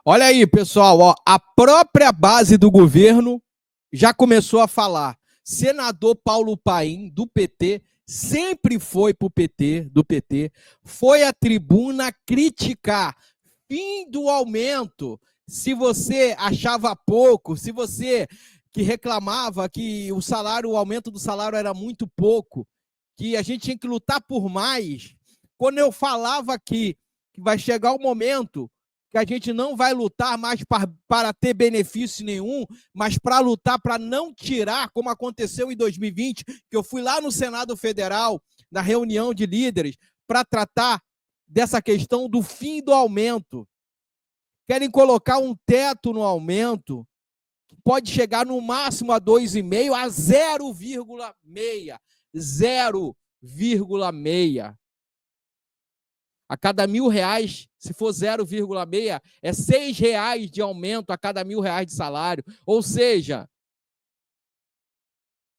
Olha aí, pessoal, ó, a própria base do governo já começou a falar. Senador Paulo Paim, do PT, sempre foi para o PT, do PT, foi à tribuna criticar fim do aumento. Se você achava pouco, se você que reclamava que o aumento do salário era muito pouco, que a gente tinha que lutar por mais, quando eu falava aqui que vai chegar o momento que a gente não vai lutar mais para ter benefício nenhum, mas para lutar para não tirar, como aconteceu em 2020, que eu fui lá no Senado Federal, na reunião de líderes, para tratar dessa questão do fim do aumento. Querem colocar um teto no aumento, que pode chegar no máximo a 2,5%, a 0,6%. 0,6%. A cada R$1.000, se for 0,6, é R$6 de aumento a cada R$1.000 de salário. Ou seja,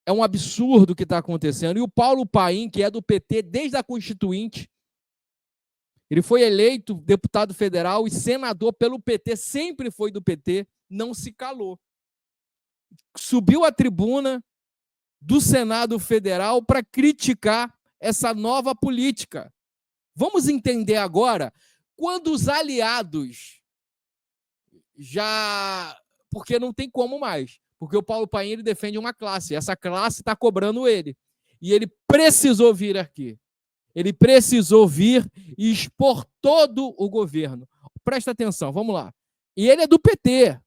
é um absurdo o que está acontecendo. E o Paulo Paim, que é do PT desde a Constituinte, ele foi eleito deputado federal e senador pelo PT, sempre foi do PT, não se calou. Subiu à tribuna do Senado Federal para criticar essa nova política. Vamos entender agora, quando os aliados já... Porque não tem como mais. Porque o Paulo Paim ele defende uma classe. Essa classe está cobrando ele. E ele precisou vir aqui. Ele precisou vir e expor todo o governo. Presta atenção, vamos lá. E ele é do PT. O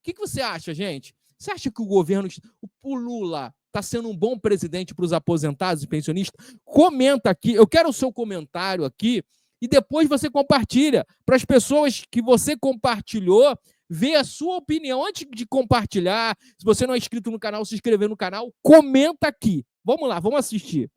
que você acha, gente? Você acha que o governo... O Lula está sendo um bom presidente para os aposentados e pensionistas? Comenta aqui, eu quero o seu comentário aqui, e depois você compartilha, para as pessoas que você compartilhou, ver a sua opinião. Antes de compartilhar, se você não é inscrito no canal, se inscrever no canal, comenta aqui. Vamos lá, vamos assistir.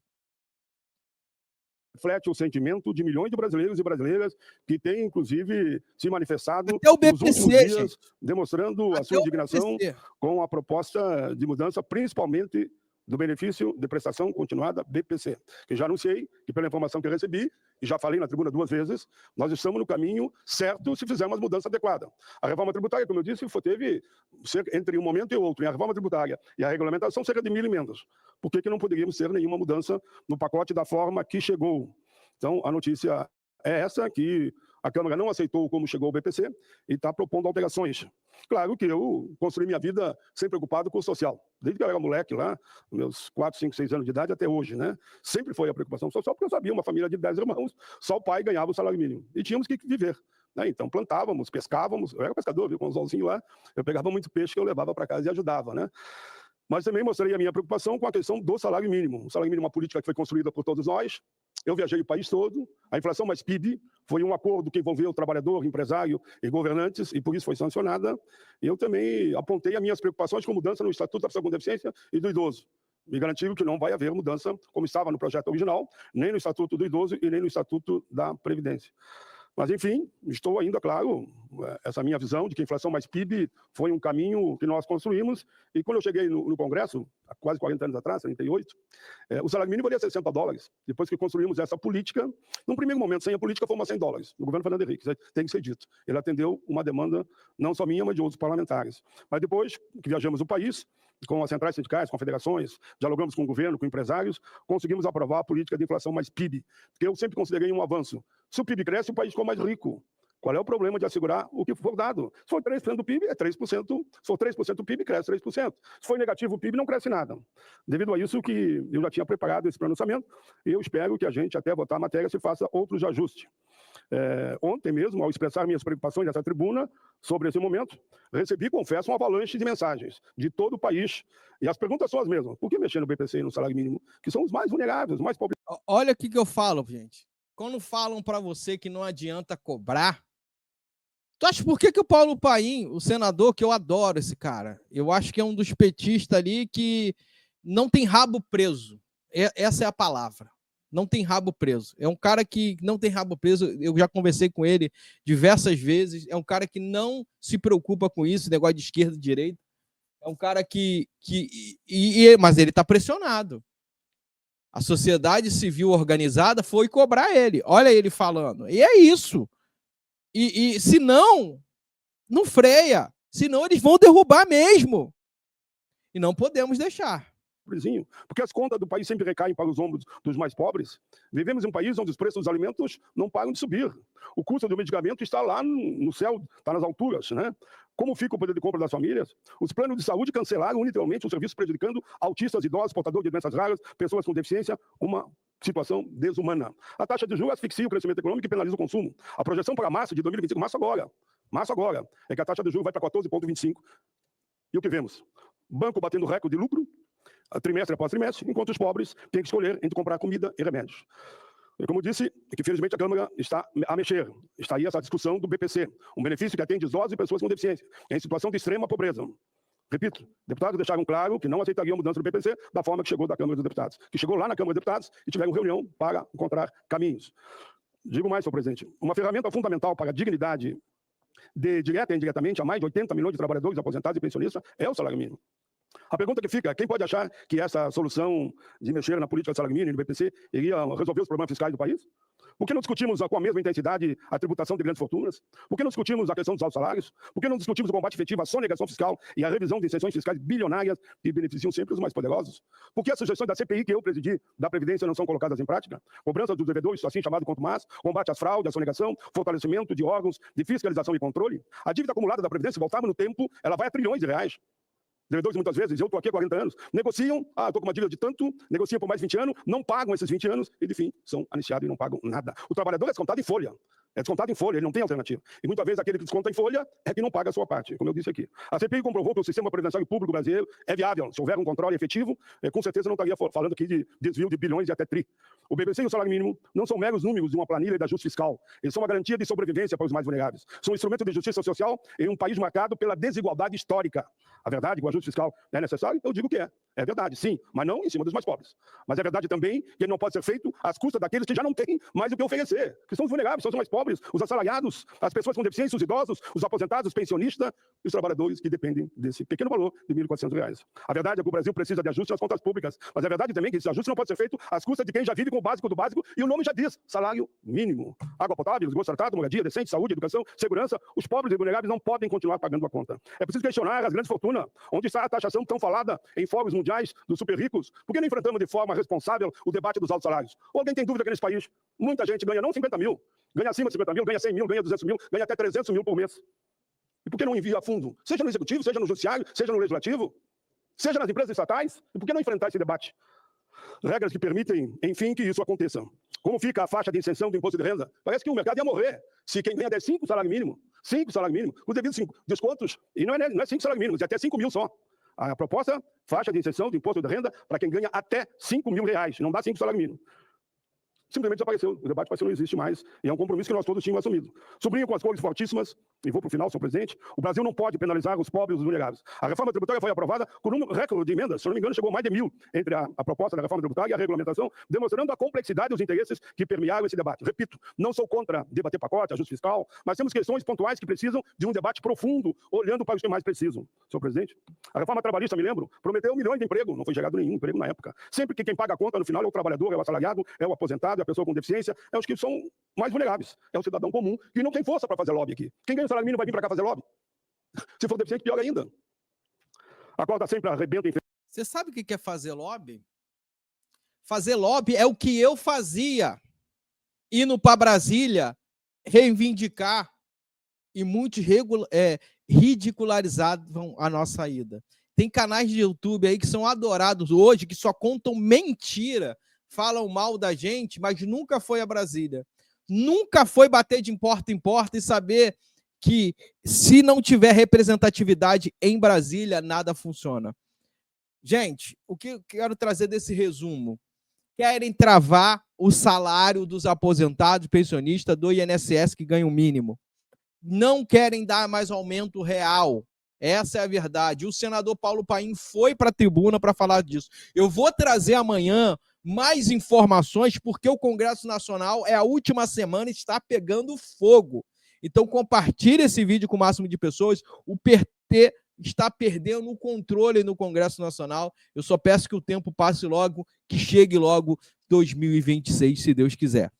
Reflete o sentimento de milhões de brasileiros e brasileiras que têm, inclusive, se manifestado nos últimos dias, gente, demonstrando a sua indignação com a proposta de mudança, principalmente do benefício de prestação continuada BPC, que já anunciei, que pela informação que eu recebi, e já falei na tribuna 2 vezes, nós estamos no caminho certo se fizermos mudança adequada. A reforma tributária, como eu disse, teve, entre um momento e outro, a reforma tributária e a regulamentação, cerca de 1.000 emendas. Por que não poderíamos ter nenhuma mudança no pacote da forma que chegou? Então, a notícia é essa, que a Câmara não aceitou como chegou o BPC e está propondo alterações. Claro que eu construí minha vida sempre preocupado com o social. Desde que eu era moleque lá, meus 4, 5, 6 anos de idade até hoje, né? Sempre foi a preocupação social, porque eu sabia, uma família de 10 irmãos, só o pai ganhava o salário mínimo. E tínhamos que viver. Né? Então plantávamos, pescávamos. Eu era pescador, viu? Com o anzolzinho lá. Eu pegava muito peixe que eu levava para casa e ajudava, né? Mas também mostrei a minha preocupação com a questão do salário mínimo. O salário mínimo é uma política que foi construída por todos nós. Eu viajei o país todo. A inflação mais PIB foi um acordo que envolveu o trabalhador, empresário e governantes, e por isso foi sancionada. Eu também apontei as minhas preocupações com mudança no Estatuto da Pessoa com Deficiência e do Idoso. Me garantiram que não vai haver mudança, como estava no projeto original, nem no Estatuto do Idoso e nem no Estatuto da Previdência. Mas, enfim, estou ainda, claro, essa minha visão de que a inflação mais PIB foi um caminho que nós construímos. E quando eu cheguei no Congresso, há quase 40 anos atrás, 38, o salário mínimo valia $60. Depois que construímos essa política, num primeiro momento, sem a política, foi umas $100, no governo Fernando Henrique, tem que ser dito. Ele atendeu uma demanda não só minha, mas de outros parlamentares. Mas depois que viajamos o país, com as centrais sindicais, confederações, dialogamos com o governo, com empresários, conseguimos aprovar a política de inflação mais PIB, que eu sempre considerei um avanço. Se o PIB cresce, o país ficou mais rico. Qual é o problema de assegurar o que for dado? Se for 3% do PIB, é 3%. Se for 3% do PIB, cresce 3%. Se for negativo o PIB, não cresce nada. Devido a isso que eu já tinha preparado esse pronunciamento, e eu espero que a gente, até votar a matéria, se faça outros ajustes. Ontem mesmo, ao expressar minhas preocupações nessa tribuna sobre esse momento, recebi, confesso, uma avalanche de mensagens de todo o país. E as perguntas são as mesmas. Por que mexer no BPC e no salário mínimo? Que são os mais vulneráveis, os mais pobres. Olha o que eu falo, gente. Quando falam para você que não adianta cobrar, tu acha por que o Paulo Paim, o senador, que eu adoro esse cara, eu acho que é um dos petistas ali que não tem rabo preso. Essa é a palavra. Não tem rabo preso. É um cara que não tem rabo preso. Eu já conversei com ele diversas vezes. É um cara que não se preocupa com isso, negócio de esquerda e direita. É um cara mas ele está pressionado. A sociedade civil organizada foi cobrar ele. Olha ele falando. E é isso. E se não, Não freia, senão eles vão derrubar mesmo. E não podemos deixar. Porque as contas do país sempre recaem para os ombros dos mais pobres. Vivemos em um país onde os preços dos alimentos não param de subir. O custo do medicamento está lá no céu, está nas alturas, né? Como fica o poder de compra das famílias? Os planos de saúde cancelaram literalmente os serviços, prejudicando autistas, idosos, portadores de doenças raras, pessoas com deficiência, uma situação desumana. A taxa de juros asfixia o crescimento econômico e penaliza o consumo. A projeção para março de 2025, março agora, é que a taxa de juros vai para 14,25. E o que vemos? Banco batendo recorde de lucro, trimestre após trimestre, enquanto os pobres têm que escolher entre comprar comida e remédios. E como disse, que felizmente a Câmara está a mexer. Está aí essa discussão do BPC, um benefício que atende idosos e pessoas com deficiência, em situação de extrema pobreza. Repito, deputados deixaram claro que não aceitariam a mudança do BPC da forma que chegou da Câmara dos Deputados, que chegou lá na Câmara dos Deputados e tiveram reunião para encontrar caminhos. Digo mais, senhor presidente, uma ferramenta fundamental para a dignidade direta e indiretamente a mais de 80 milhões de trabalhadores, aposentados e pensionistas é o salário mínimo. A pergunta que fica, quem pode achar que essa solução de mexer na política de salário mínimo e do BPC iria resolver os problemas fiscais do país? Por que não discutimos com a mesma intensidade a tributação de grandes fortunas? Por que não discutimos a questão dos altos salários? Por que não discutimos o combate efetivo à sonegação fiscal e a revisão de isenções fiscais bilionárias que beneficiam sempre os mais poderosos? Por que as sugestões da CPI que eu presidi da Previdência não são colocadas em prática? Cobrança dos devedores, assim chamado contumaz, combate às fraudes, à sonegação, fortalecimento de órgãos de fiscalização e controle. A dívida acumulada da Previdência, se voltarmos no tempo, ela vai a trilhões de reais. Devedores, muitas vezes, eu estou aqui há 40 anos, negociam, estou com uma dívida de tanto, negociam por mais de 20 anos, não pagam esses 20 anos e, de fim, são anistiados e não pagam nada. O trabalhador é descontado em folha. É descontado em folha, ele não tem alternativa. E muitas vezes aquele que desconta em folha é que não paga a sua parte, como eu disse aqui. A CPI comprovou que o sistema previdenciário público brasileiro é viável. Se houver um controle efetivo, com certeza não estaria falando aqui de desvio de bilhões e até tri. O BPC e o salário mínimo não são meros números de uma planilha e de ajuste fiscal. Eles são uma garantia de sobrevivência para os mais vulneráveis. São um instrumento de justiça social em um país marcado pela desigualdade histórica. A verdade, que o ajuste fiscal é necessário? Eu digo que é. É verdade, sim, mas não em cima dos mais pobres. Mas é verdade também que ele não pode ser feito às custas daqueles que já não têm mais o que oferecer, que são os vulneráveis, são os mais pobres, os assalariados, as pessoas com deficiência, os idosos, os aposentados, os pensionistas e os trabalhadores que dependem desse pequeno valor de R$ 1.400. A verdade é que o Brasil precisa de ajuste nas contas públicas, mas é verdade também que esse ajuste não pode ser feito às custas de quem já vive com o básico do básico, e o nome já diz, salário mínimo. Água potável, esgoto tratado, moradia decente, saúde, educação, segurança, os pobres e vulneráveis não podem continuar pagando a conta. É preciso questionar as grandes fortunas, onde está a taxação tão falada em fóruns mundiais dos super ricos. Por que não enfrentamos de forma responsável o debate dos altos salários? Ou alguém tem dúvida que nesse país muita gente ganha não 50 mil, ganha acima de 50 mil, ganha 100 mil, ganha 200 mil, ganha até 300 mil por mês. E por que não envia a fundo? Seja no executivo, seja no judiciário, seja no legislativo, seja nas empresas estatais. E por que não enfrentar esse debate? Regras que permitem, enfim, que isso aconteça. Como fica a faixa de isenção do imposto de renda? Parece que o mercado ia morrer se quem ganha 5 salário mínimo, os devidos descontos, e não é 5 salários mínimos, é até 5 mil só. A proposta, faixa de isenção do imposto de renda para quem ganha até R$5 mil, não dá 5 salários mínimos. Simplesmente desapareceu. O debate parece que não existe mais. E é um compromisso que nós todos tínhamos assumido. Sublinho com as cores fortíssimas, e vou para o final, senhor presidente, o Brasil não pode penalizar os pobres e os vulneráveis. A reforma tributária foi aprovada com um recorde de emendas, se não me engano, chegou a mais de 1.000 entre a proposta da reforma tributária e a regulamentação, demonstrando a complexidade e os interesses que permearam esse debate. Repito, não sou contra debater pacote, ajuste fiscal, mas temos questões pontuais que precisam de um debate profundo, olhando para os que mais precisam. Senhor presidente, a reforma trabalhista, me lembro, prometeu milhões de emprego, não foi gerado nenhum emprego na época. Sempre que quem paga a conta no final é o trabalhador, é o assalariado, é o aposentado, é a pessoa com deficiência, é os que são mais vulneráveis. É o cidadão comum que não tem força para fazer lobby aqui. Quem ganha o salário mínimo vai vir para cá fazer lobby? Se for deficiente, pior ainda. A qual está sempre arrebenta em... Você sabe o que é fazer lobby? Fazer lobby é o que eu fazia. Indo para Brasília, reivindicar, e muitos ridicularizavam a nossa ida. Tem canais de YouTube aí que são adorados hoje, que só contam mentira, falam mal da gente, mas nunca foi a Brasília. Nunca foi bater de porta em porta e saber que, se não tiver representatividade em Brasília, nada funciona. Gente, o que eu quero trazer desse resumo? Querem travar o salário dos aposentados, pensionistas do INSS que ganham o mínimo. Não querem dar mais aumento real. Essa é a verdade. O senador Paulo Paim foi para a tribuna para falar disso. Eu vou trazer amanhã mais informações, porque o Congresso Nacional é a última semana e está pegando fogo. Então, compartilhe esse vídeo com o máximo de pessoas. O PT está perdendo o controle no Congresso Nacional. Eu só peço que o tempo passe logo, que chegue logo 2026, se Deus quiser.